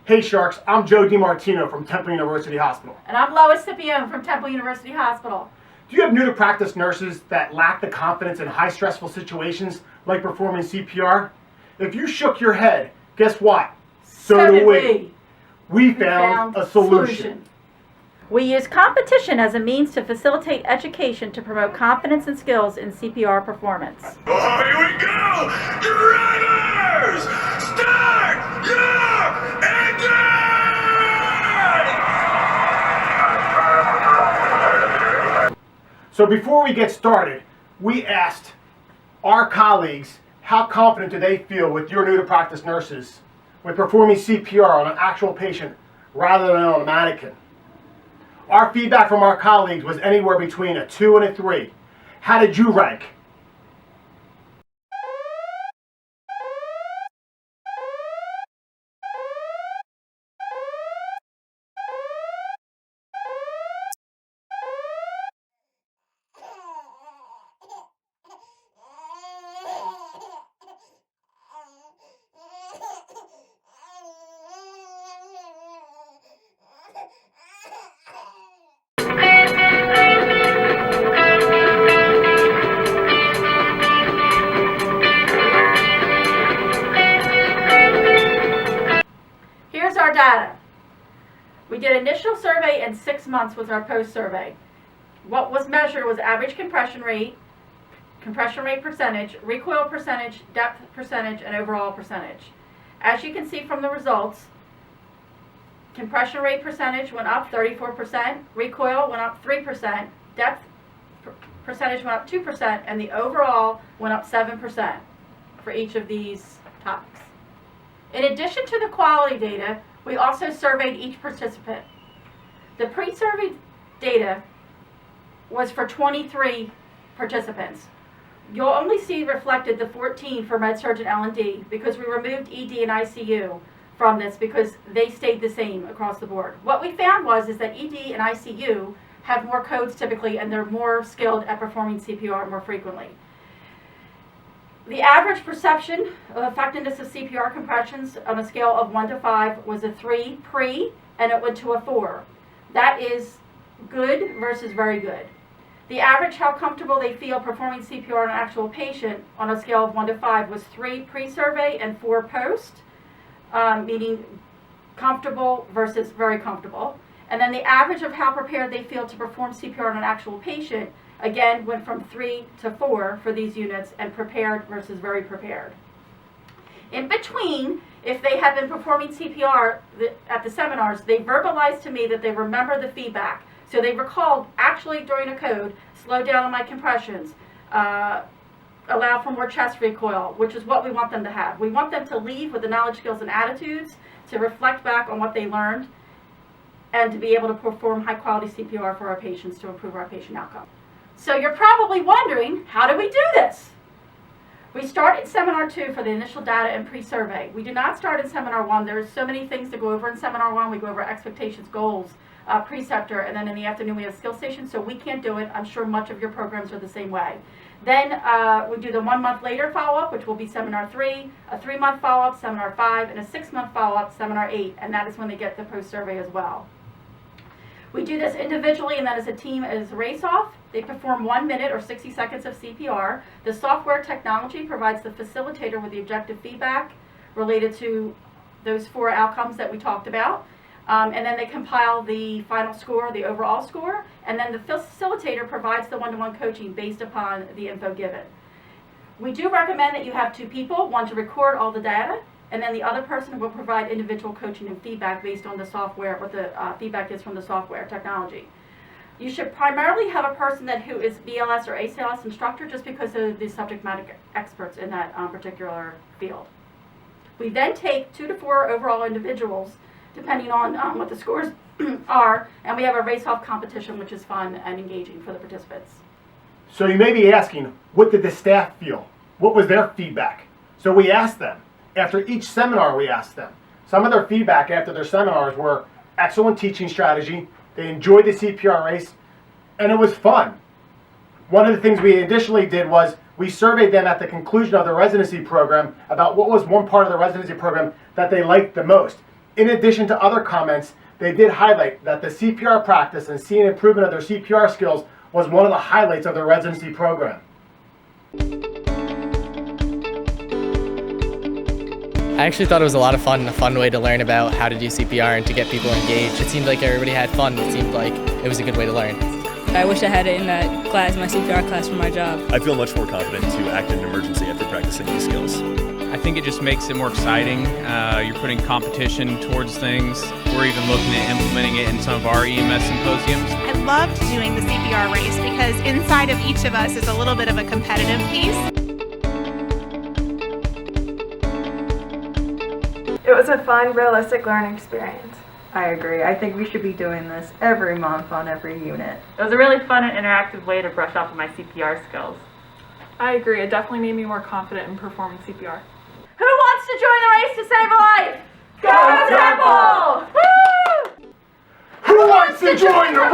Hey Sharks, I'm Joe DiMartino from Temple University Hospital. And I'm Lois Scipione from Temple University Hospital. Do you have new to practice nurses that lack the confidence in high stressful situations like performing CPR? If you shook your head, guess what? So did we. We found a solution. We use competition as a means to facilitate education to promote confidence and skills in CPR performance. Oh, here we go! Drivers! Start your engine! So before we get started, we asked our colleagues how confident do they feel with your new to practice nurses with performing CPR on an actual patient rather than on a mannequin. Our feedback from our colleagues was anywhere between a 2 and a 3. How did you rank? Here's our data. We did initial survey and 6 months was our post-survey. What was measured was average compression rate percentage, recoil percentage, depth percentage, and overall percentage. As you can see from the results, compression rate percentage went up 34%, recoil went up 3%, depth percentage went up 2%, and the overall went up 7% for each of these topics. In addition to the quality data, we also surveyed each participant. The pre-survey data was for 23 participants. You'll only see reflected the 14 for Med-Surg and L&D because we removed ED and ICU from this because they stayed the same across the board. What we found is that ED and ICU have more codes typically and they're more skilled at performing CPR more frequently. The average perception of effectiveness of CPR compressions on a scale of 1 to 5 was a 3 pre, and it went to a 4. That is good versus very good. The average how comfortable they feel performing CPR on an actual patient on a scale of 1 to 5 was 3 pre-survey and 4 post, meaning comfortable versus very comfortable. And then the average of how prepared they feel to perform CPR on an actual patient again went from 3 to 4 for these units, and prepared versus very prepared. In between, if they have been performing CPR at the seminars, they verbalized to me that they remember the feedback. So they recalled, actually during a code, slow down on my compressions, allow for more chest recoil, which is what we want them to have. We want them to leave with the knowledge, skills, and attitudes to reflect back on what they learned and to be able to perform high quality CPR for our patients to improve our patient outcome. So you're probably wondering, how do we do this? We start in Seminar 2 for the initial data and pre-survey. We do not start in Seminar 1. There's so many things to go over in Seminar 1. We go over expectations, goals, preceptor, and then in the afternoon we have skill station, so we can't do it. I'm sure much of your programs are the same way. Then we do the 1 month later follow-up, which will be Seminar 3, a 3 month follow-up, Seminar 5, and a 6 month follow-up, Seminar 8, and that is when they get the post-survey as well. We do this individually and then as a team as a race-off. They perform 1 minute or 60 seconds of CPR. The software technology provides the facilitator with the objective feedback related to those 4 outcomes that we talked about. And then they compile the final score, the overall score, and then the facilitator provides the one-to-one coaching based upon the info given. We do recommend that you have 2 people, one to record all the data, and then the other person will provide individual coaching and feedback based on the software, what the feedback is from the software technology. You should primarily have a person who is BLS or ACLS instructor just because of the subject matter experts in that particular field. We then take 2 to 4 overall individuals depending on what the scores are, and we have a race-off competition which is fun and engaging for the participants. So you may be asking, what did the staff feel? What was their feedback? So we asked them. After each seminar we asked them. Some of their feedback after their seminars were excellent teaching strategy, they enjoyed the CPR race, and it was fun. One of the things we additionally did was we surveyed them at the conclusion of the residency program about what was one part of the residency program that they liked the most. In addition to other comments, they did highlight that the CPR practice and seeing improvement of their CPR skills was one of the highlights of their residency program. I actually thought it was a lot of fun, a fun way to learn about how to do CPR and to get people engaged. It seemed like everybody had fun. It seemed like it was a good way to learn. I wish I had it in that class, my CPR class for my job. I feel much more confident to act in an emergency after practicing these skills. I think it just makes it more exciting. You're putting competition towards things. We're even looking at implementing it in some of our EMS symposiums. I loved doing the CPR race because inside of each of us is a little bit of a competitive piece. It was a fun, realistic learning experience. I agree. I think we should be doing this every month on every unit. It was a really fun and interactive way to brush up on my CPR skills. I agree. It definitely made me more confident in performing CPR. Who wants to join the race to save a life? Go Temple! Woo! Who wants to join the